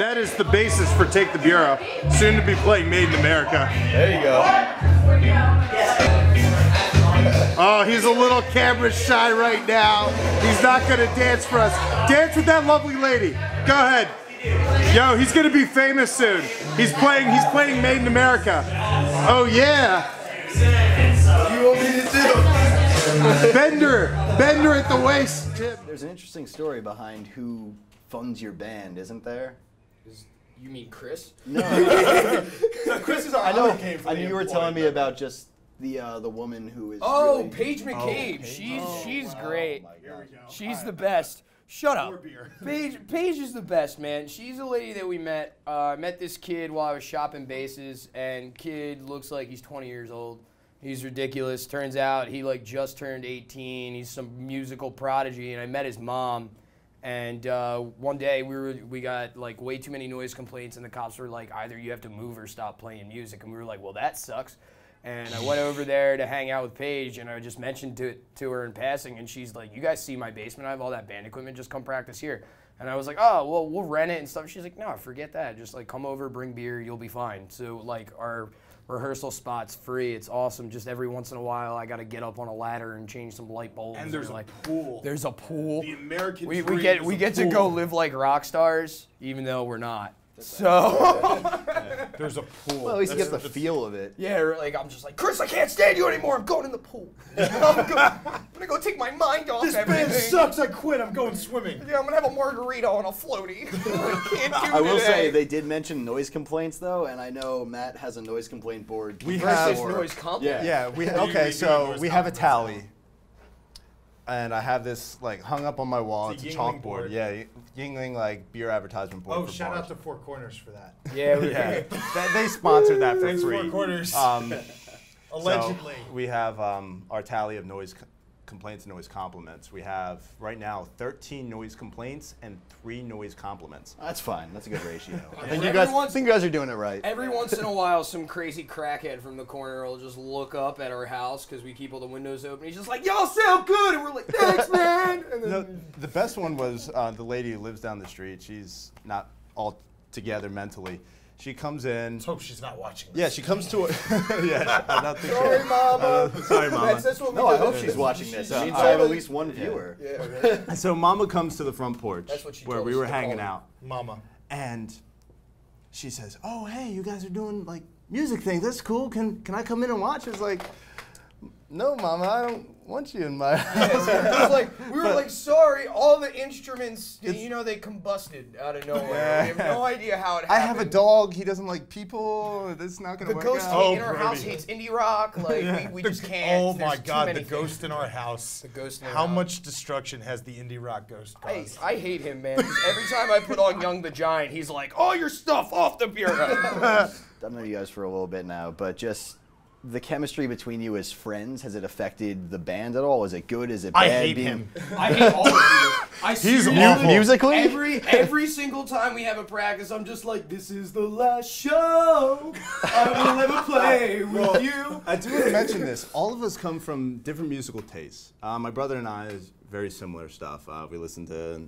That is the basis for Take the Bureau, soon to be playing Made in America. There you go. Oh, he's a little camera shy right now. He's not gonna dance for us. Dance with that lovely lady. Go ahead. Yo, he's gonna be famous soon. He's playing Made in America. Oh yeah. You want me to do? Bender at the waist. There's an interesting story behind who funds your band, isn't there? You mean Chris? No. Chris is our I know. came I knew you were telling me about just the woman who is. Oh, really, Paige McCabe. She's great. Here we go. She's the best. Shut up. More beer. Paige is the best, man. She's a lady that we met. I met this kid while I was shopping bases, and kid looks like he's 20 years old. He's ridiculous. Turns out he like just turned 18. He's some musical prodigy, and I met his mom. And one day we got like way too many noise complaints, and the cops were like, either you have to move or stop playing music. And we were like, well, that sucks. And I went over there to hang out with Paige, and I just mentioned to her in passing, and she's like, you guys see my basement? I have all that band equipment. Just come practice here. And I was like, oh, well, we'll rent it and stuff. She's like, no, forget that. Just like come over, bring beer, you'll be fine. So like our rehearsal spot's free. It's awesome. Just every once in a while, I got to get up on a ladder and change some light bulbs. And there's like, a pool. There's a pool. The American we dream get is a to go pool. live like rock stars, even though we're not. So There's a pool. Well, at least you get the feel of it. yeah, like I'm just like, Chris, I can't stand you anymore. I'm going in the pool. I'm gonna go take my mind off This everything. band sucks. I quit. I'm going swimming. Yeah, I'm gonna have a margarita on a floaty. I can't do I will today. say they did mention noise complaints though, and I know Matt has a noise complaint board. We versus have- noise complaint. Yeah. Okay, so we have a tally. And I have this like hung up on my wall. It's It's a a Yingling chalkboard. board. Yeah, Yingling like beer advertisement board Oh, for shout bars. out to Four Corners for that. Yeah, we Yeah, they sponsored that for Thanks, free. Four Corners. Allegedly. So we have our tally of noise complaints and noise compliments. We have right now 13 noise complaints and 3 noise compliments. That's fine. That's a good ratio. I Yeah. think you guys are doing it right. Every once in a while, some crazy crackhead from the corner will just look up at our house because we keep all the windows open. He's just like, y'all sound good. And we're like, thanks, man. And then, No, the best one was the lady who lives down the street. She's not all together mentally. She comes in. Let's hope she's not watching this. Yeah, she comes to a. Yeah, I don't think sorry, Mama. Sorry, Mama. That's what we No, I do. hope she's watching this. It Yeah. means I have at least one viewer. Yeah, right. So Mama comes to the front porch That's what she where told we us were to hanging call her. out, Mama. and she says, "Oh, hey, you guys are doing like music things. That's cool. Can I come in and watch?" It's like, "No, Mama, I don't want you in my house." It was like, we were like, sorry, all the instruments, they combusted out of nowhere. Yeah. We have no idea how it I happened. have a dog. He doesn't like people. This is not gonna The work ghost out. in our house hates indie rock. Like, we just can't. Oh my There's too God, many the ghost things. in our house. The ghost in our How house. much destruction has the indie rock ghost caused? I hate him, man. 'Cause every time I put on Young the Giant, he's like, all your stuff off the bureau. I've known you guys for a little bit now, but just the chemistry between you as friends, has it affected the band at all? Is it good? Is it bad? I hate him. I hate all of you. I seriously- awful. Musically? Every single time we have a practice, I'm just like, this is the last show I will ever play with you. I do want to mention this. All of us come from different musical tastes. My brother and I is very similar stuff. We listen to,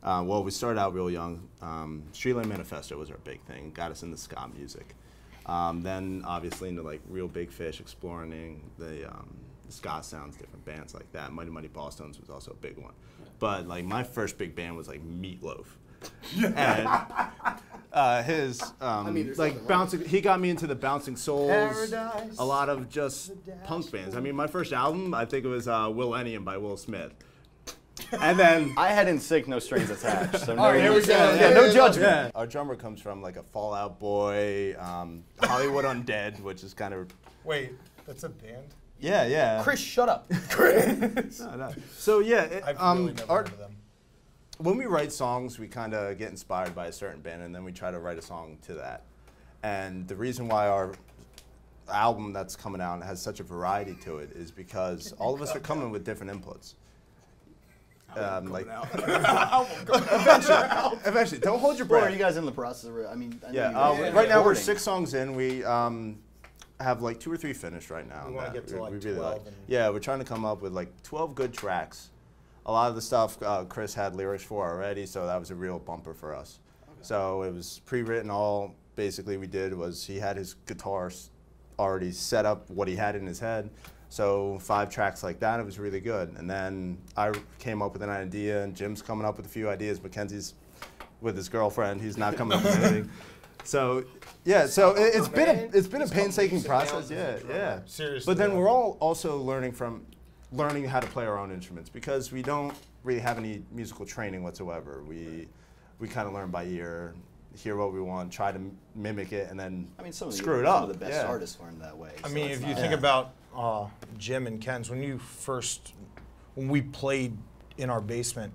well, we started out real young. Streetlight Manifesto was our big thing. Got us into ska music. Then obviously into like Real Big Fish, exploring the ska sounds, different bands like that. Mighty Mighty Bosstones was also a big one. But like my first big band was like Meatloaf. And his there's like nothing wrong. bouncing, he got me into the Bouncing Souls, Paradise, a lot of just punk bands. I mean, my first album, I think it was Will Ennium by Will Smith. And then I had In Sync, No Strings Attached. So no, All right, here we go. yeah, no judgment. yeah. Our drummer comes from like a Fall Out Boy, Hollywood Undead, which is kind of Wait, that's a band? yeah. Chris, shut up. No. So yeah, I've really never heard of them. when we write songs, we kind of get inspired by a certain band, and then we try to write a song to that. And the reason why our album that's coming out has such a variety to it is because all of us are coming with different inputs. Like eventually, don't hold your Well, breath. are you guys in the process of? I mean, I know Yeah, you guys are right now we're recording. 6 songs in. We have like 2 or 3 finished right now. We wanna that get to, like, we really 12 and- Yeah, we're trying to come up with like 12 good tracks. A lot of the stuff Chris had lyrics for already, so that was a real bumper for us. So it was pre-written. All basically we did was he had his guitar already set up what he had in his head. So 5 tracks like that, it was really good. And then I came up with an idea, and Jim's coming up with a few ideas. Mackenzie's with his girlfriend. He's not coming up with anything. So yeah, so it's been a painstaking process. Yeah. Seriously. But then we're all also learning how to play our own instruments, because we don't really have any musical training whatsoever. We kind of learn by ear, hear what we want, try to mimic it, and then screw it up. Some of the best artists learn that way. I mean, if you think about Jim and Ken's, when we played in our basement,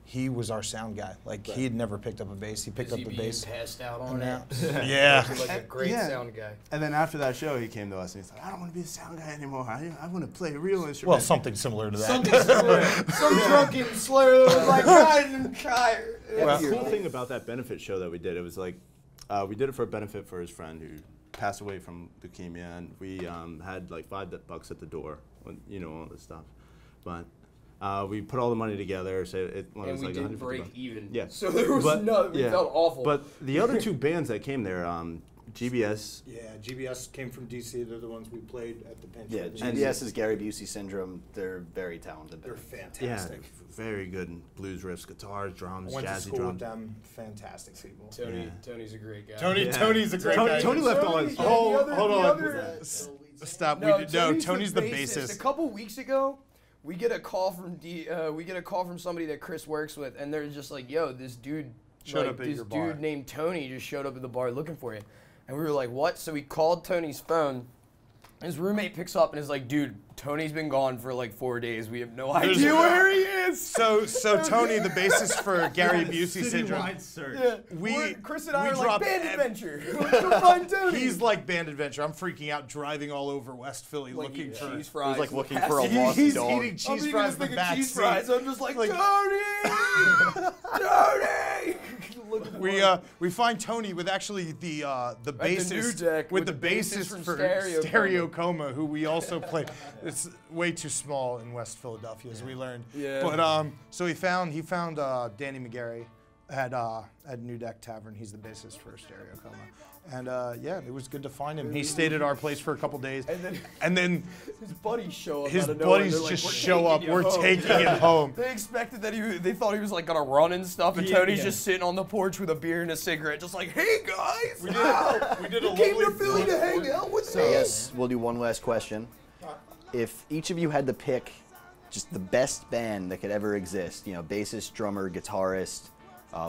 he was our sound guy. Like, he had never picked up a bass. He picked up the bass. Passed out on it. Yeah. Like a great sound guy. And then after that show, he came to us and he's like, I don't want to be a sound guy anymore. I want to play a real instrument. Well, something similar to that. Something similar. Some drunken slur like God and tired. Well, the cool thing about that benefit show that we did, it was like, we did it for a benefit for his friend who passed away from leukemia, and we had like $5 at the door, all this stuff. But we put all the money together, so it was and we like didn't break even. Yeah. So there was we felt awful. But the other 2 bands that came there, GBS. Yeah, GBS came from DC. They're the ones we played at the Pinch. Yeah, GBS is Gary Busey syndrome. They're very talented. They're fantastic. Yeah, very good blues riffs, guitars, drums, Went to jazzy school drums. with them. Fantastic people. Tony's a great guy. Tony's a great guy. Tony left on his. Hold on. other- Stop. Tony's the bassist. A couple weeks ago, we get a call from somebody that Chris works with, and they're just like, "Yo, this dude Showed up at this your bar." dude named Tony just showed up at the bar looking for you." And we were like, "What?" So we called Tony's phone. His roommate picks up and is like, "Dude, Tony's been gone for like 4 days. We have no idea where he is." So Tony, the bassist for Gary Busey syndrome. Yeah. Chris and I are like, dropped "Band adventure. Let's go find Tony." He's like Band Adventure. I'm freaking out driving all over West Philly looking for cheese fries. He's like in the looking back for a seat. lost He's dog. eating I'm cheese eating fries this in the thing of back cheese seat. fries. I'm just like, Tony! Tony! We find Tony with actually the bassist deck with with the the bassist bassist for from Stereo Coma, who we also play. It's way too small in West Philadelphia, as we learned. Yeah. But so he found Danny McGarry at New Deck Tavern. He's the bassist for Stereo Coma. And yeah, it was good to find him. He stayed at our place for a couple days, and then His buddies show up. his out of nowhere. buddies They're like, just "We're show up. taking you We're home." taking him home. They expected that they thought he was like gonna run and stuff, and Tony's just sitting on the porch with a beer and a cigarette, just like, "Hey guys, We did a came to lovely Philly to hang out with So me." yes, we'll do one last question. If each of you had to pick just the best band that could ever exist, bassist, drummer, guitarist,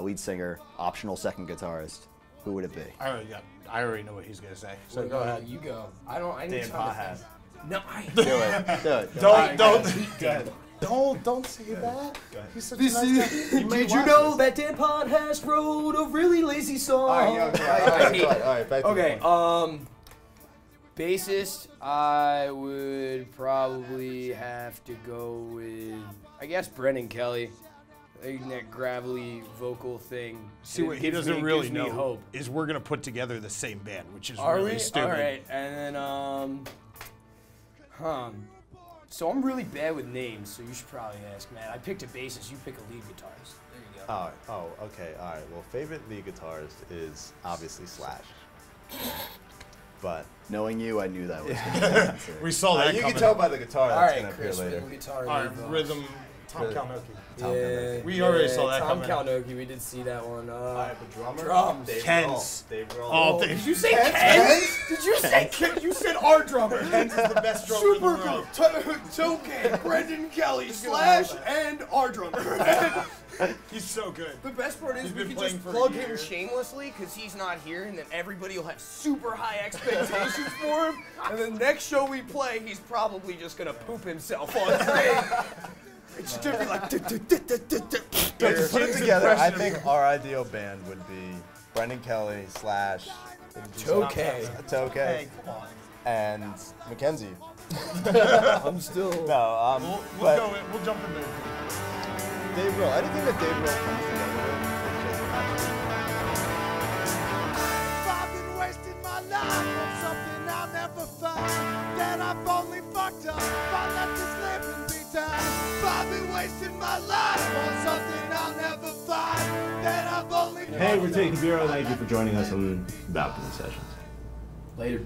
lead singer, optional second guitarist, who would it be? I already know what he's gonna say. So So go ahead. You go. I need Dan time to Pothead. think. No, I. Do it. Don't say that. He's such This is, did you know that Dan Podcast wrote a really lazy song? All right, back to Okay, the bassist, I would probably have to go with, I guess, Brendan Kelly. I think that gravelly vocal thing. See, what he gives doesn't me- really gives me know hope. is we're gonna put together the same band, which is Are really we? stupid. All right, and then, so I'm really bad with names, so you should probably ask, man. I picked a bassist, you pick a lead guitarist. There you go. Okay, all right. Well, favorite lead guitarist is obviously Slash. But knowing you, I knew that was going to be the answer. We saw that you coming. can tell by the guitar All that's right, gonna appear Chris, later. rhythm guitar. All lead right, vocals. rhythm. Tom Kalnoki. Yeah, We already saw that Tom coming. Kalnoki, we did see that one. the drummer. Drums. Dave Ken's. Grohl. Dave Grohl. Oh, Did you say Ken? Did you say Ken? You said our drummer. Ken's is the best drummer in the Super world. cool. Okay, Brendan Kelly slash and our drummer. He's so good. The best part is He's we been can playing just for a plug year. him shamelessly because he's not here, and then everybody will have super high expectations for him. And the next show we play, he's probably just gonna poop himself on stage. It's just gonna be like. But to put it together, I think our ideal band would be Brendan Kelly slash Okay. Toke and Mackenzie. I'm still. No, We'll go in. We'll jump in there. Dave Grohl. Anything that Dave Grohl comes together with. I've been wasting my life on something I'll never find. That I've only fucked up if I let this living be time. I've been wasting my life on something I'll never find. That I've only Hey, we're taking Bureau. Thank you for joining us on Balcony Sessions. Later.